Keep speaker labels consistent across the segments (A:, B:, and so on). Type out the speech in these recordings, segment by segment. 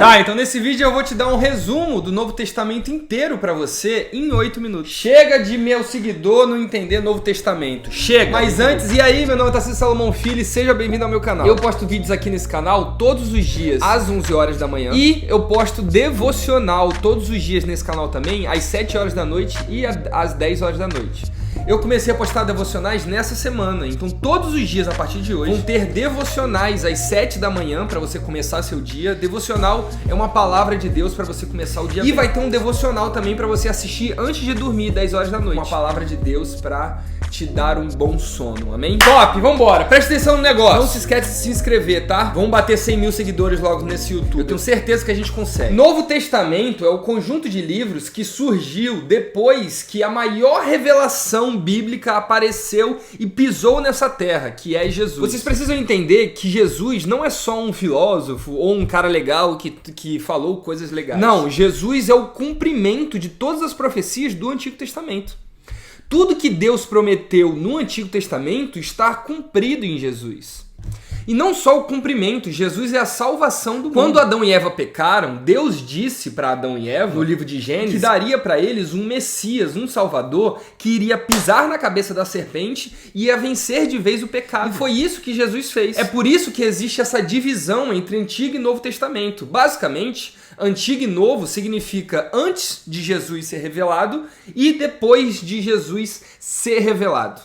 A: Tá, então nesse vídeo eu vou te dar um resumo do Novo Testamento inteiro pra você em 8 minutos. Chega de meu seguidor não entender Novo Testamento. Chega! Mas antes, e aí, meu nome é Tarcísio Salomão Filho e seja bem-vindo ao meu canal. Eu posto vídeos aqui nesse canal todos os dias às 11 horas da manhã e eu posto devocional todos os dias nesse canal também às 7 horas da noite e às 10 horas da noite. Eu comecei a postar devocionais nessa semana, então todos os dias a partir de hoje vão ter devocionais às 7 da manhã para você começar seu dia. Devocional é uma palavra de Deus para você começar o dia. E vai ter um devocional também para você assistir antes de dormir, 10 horas da noite. Uma palavra de Deus para te dar um bom sono, amém? Top, vambora, presta atenção no negócio. Não se esquece de se inscrever, tá? Vamos bater 100 mil seguidores logo nesse YouTube. Eu tenho certeza que a gente consegue. Novo Testamento é o conjunto de livros que surgiu depois que a maior revelação bíblica apareceu e pisou nessa terra, que é Jesus. Vocês precisam entender que Jesus não é só um filósofo ou um cara legal que falou coisas legais. Não, Jesus é o cumprimento de todas as profecias do Antigo Testamento. Tudo que Deus prometeu no Antigo Testamento está cumprido em Jesus. E não só o cumprimento, Jesus é a salvação do mundo. Quando Adão e Eva pecaram, Deus disse para Adão e Eva, no livro de Gênesis, que daria para eles um Messias, um Salvador, que iria pisar na cabeça da serpente e ia vencer de vez o pecado. E foi isso que Jesus fez. É por isso que existe essa divisão entre Antigo e Novo Testamento. Basicamente, Antigo e Novo significa antes de Jesus ser revelado e depois de Jesus ser revelado.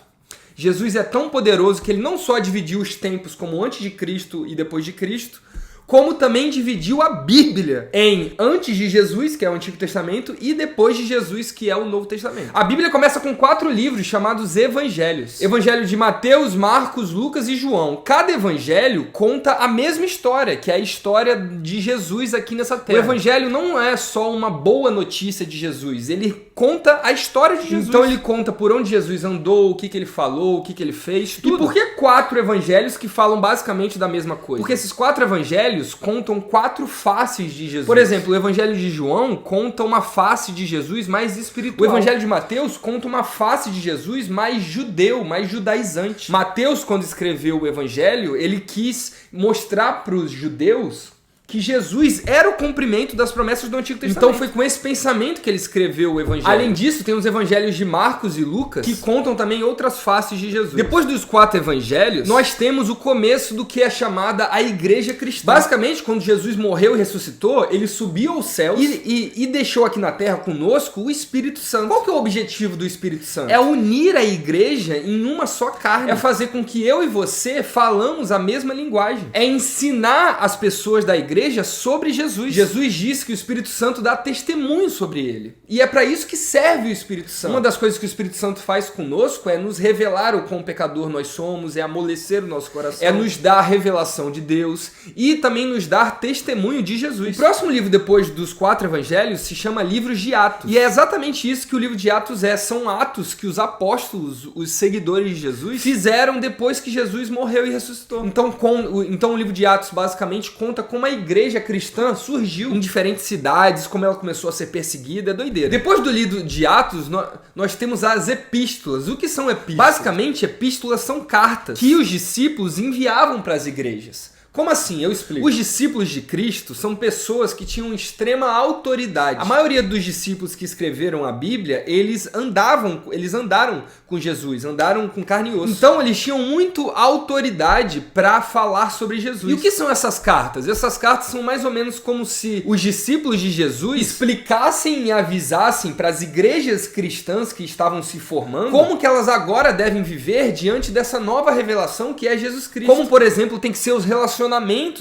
A: Jesus é tão poderoso que ele não só dividiu os tempos como antes de Cristo e depois de Cristo, como também dividiu a Bíblia em antes de Jesus, que é o Antigo Testamento, e depois de Jesus, que é o Novo Testamento. A Bíblia começa com 4 livros chamados Evangelhos. Evangelho de Mateus, Marcos, Lucas e João. Cada evangelho conta a mesma história, que é a história de Jesus aqui nessa terra. O evangelho não é só uma boa notícia de Jesus, ele conta a história de Jesus. Então ele conta por onde Jesus andou, o que ele falou, o que ele fez, tudo. E por que 4 evangelhos que falam basicamente da mesma coisa? Porque esses 4 evangelhos contam 4 faces de Jesus. Por exemplo, o Evangelho de João conta uma face de Jesus mais espiritual. O Evangelho de Mateus conta uma face de Jesus mais judeu, mais judaizante. Mateus, quando escreveu o Evangelho, ele quis mostrar para os judeus que Jesus era o cumprimento das promessas do Antigo Testamento. Então foi com esse pensamento que ele escreveu o Evangelho. Além disso, tem os Evangelhos de Marcos e Lucas, que contam também outras faces de Jesus. Depois dos 4 Evangelhos, nós temos o começo do que é chamada a Igreja Cristã. Basicamente, quando Jesus morreu e ressuscitou, ele subiu aos céus e deixou aqui na Terra conosco o Espírito Santo. Qual que é o objetivo do Espírito Santo? É unir a igreja em uma só carne. É fazer com que eu e você falamos a mesma linguagem. É ensinar as pessoas da igreja sobre Jesus. Jesus disse que o Espírito Santo dá testemunho sobre ele. E é para isso que serve o Espírito Santo. Uma das coisas que o Espírito Santo faz conosco é nos revelar o quão pecador nós somos, é amolecer o nosso coração, é nos dar a revelação de Deus e também nos dar testemunho de Jesus. O próximo livro depois dos 4 evangelhos se chama Livro de Atos. E é exatamente isso que o livro de Atos é. São atos que os apóstolos, os seguidores de Jesus, fizeram depois que Jesus morreu e ressuscitou. Então o livro de Atos basicamente conta como a igreja cristã surgiu em diferentes cidades, como ela começou a ser perseguida, é doideira. Depois do livro de Atos, nós temos as epístolas. O que são epístolas? Basicamente, epístolas são cartas que os discípulos enviavam para as igrejas. Como assim? Eu explico. Os discípulos de Cristo são pessoas que tinham extrema autoridade. A maioria dos discípulos que escreveram a Bíblia, eles andaram com Jesus, andaram com carne e osso. Então eles tinham muito autoridade para falar sobre Jesus. E o que são essas cartas? Essas cartas são mais ou menos como se os discípulos de Jesus explicassem e avisassem para as igrejas cristãs que estavam se formando como que elas agora devem viver diante dessa nova revelação que é Jesus Cristo. Como, por exemplo, tem que ser os relacionamentos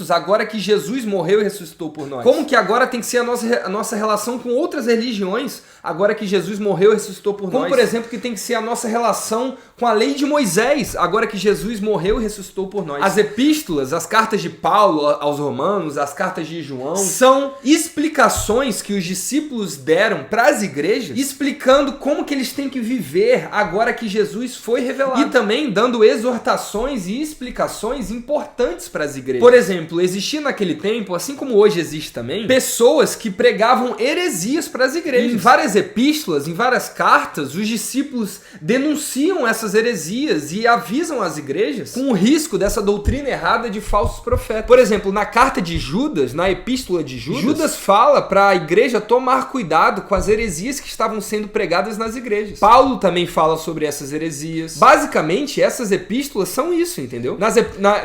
A: agora que Jesus morreu e ressuscitou por nós. Como que agora tem que ser a nossa relação com outras religiões agora que Jesus morreu e ressuscitou por nós. Como, por exemplo, que tem que ser a nossa relação com a lei de Moisés agora que Jesus morreu e ressuscitou por nós. As epístolas, as cartas de Paulo aos Romanos, as cartas de João, são explicações que os discípulos deram para as igrejas, explicando como que eles têm que viver agora que Jesus foi revelado. E também dando exortações e explicações importantes para as igrejas. igrejas. Por exemplo, existia naquele tempo, assim como hoje existe também, pessoas que pregavam heresias para as igrejas. Em várias epístolas, em várias cartas, os discípulos denunciam essas heresias e avisam as igrejas com o risco dessa doutrina errada de falsos profetas. Por exemplo, na carta de Judas, na epístola de Judas, Judas fala para a igreja tomar cuidado com as heresias que estavam sendo pregadas nas igrejas. Paulo também fala sobre essas heresias. Basicamente, essas epístolas são isso, entendeu?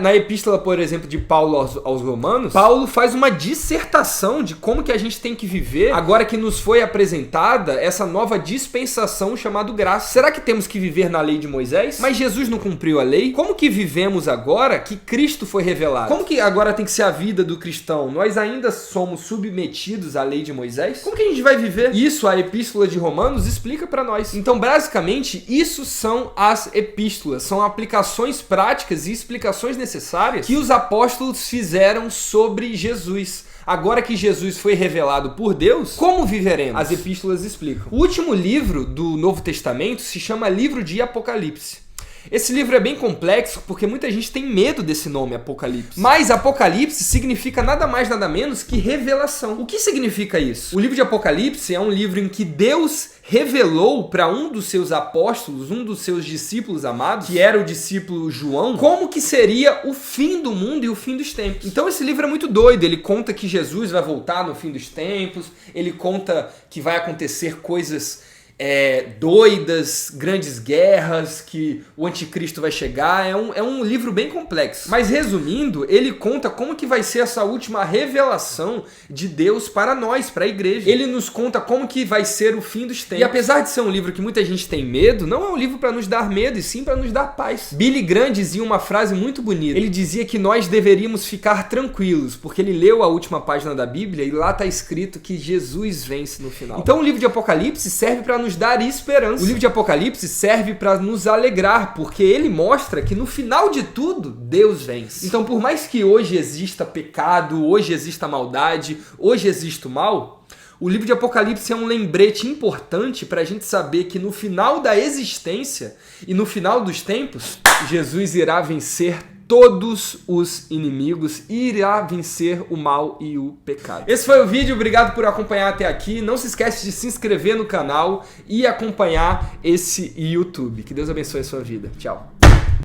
A: Na epístola, por exemplo, de Paulo aos Romanos, Paulo faz uma dissertação de como que a gente tem que viver agora que nos foi apresentada essa nova dispensação chamada graça. Será que temos que viver na lei de Moisés? Mas Jesus não cumpriu a lei? Como que vivemos agora que Cristo foi revelado? Como que agora tem que ser a vida do cristão? Nós ainda somos submetidos à lei de Moisés? Como que a gente vai viver? Isso a epístola de Romanos explica para nós. Então, basicamente, isso são as epístolas. São aplicações práticas e explicações necessárias que os apóstolos fizeram sobre Jesus. Agora que Jesus foi revelado por Deus, como viveremos? As epístolas explicam. O último livro do Novo Testamento se chama Livro de Apocalipse. Esse livro é bem complexo porque muita gente tem medo desse nome, Apocalipse. Mas Apocalipse significa nada mais nada menos que revelação. O que significa isso? O livro de Apocalipse é um livro em que Deus revelou para um dos seus apóstolos, um dos seus discípulos amados, que era o discípulo João, como que seria o fim do mundo e o fim dos tempos. Então esse livro é muito doido, ele conta que Jesus vai voltar no fim dos tempos, ele conta que vai acontecer coisas doidas, grandes guerras, que o anticristo vai chegar. É um livro bem complexo. Mas resumindo, ele conta como que vai ser essa última revelação de Deus para nós, para a igreja. Ele nos conta como que vai ser o fim dos tempos. E apesar de ser um livro que muita gente tem medo, não é um livro para nos dar medo, e sim para nos dar paz. Billy Graham dizia uma frase muito bonita. Ele dizia que nós deveríamos ficar tranquilos, porque ele leu a última página da Bíblia e lá está escrito que Jesus vence no final. Então o livro de Apocalipse serve para nos dar esperança. O livro de Apocalipse serve para nos alegrar, porque ele mostra que no final de tudo, Deus vence. Então, por mais que hoje exista pecado, hoje exista maldade, hoje exista o mal, o livro de Apocalipse é um lembrete importante para a gente saber que no final da existência e no final dos tempos, Jesus irá vencer todos os inimigos e irá vencer o mal e o pecado. Esse foi o vídeo, obrigado por acompanhar até aqui. Não se esquece de se inscrever no canal e acompanhar esse YouTube. Que Deus abençoe a sua vida. Tchau.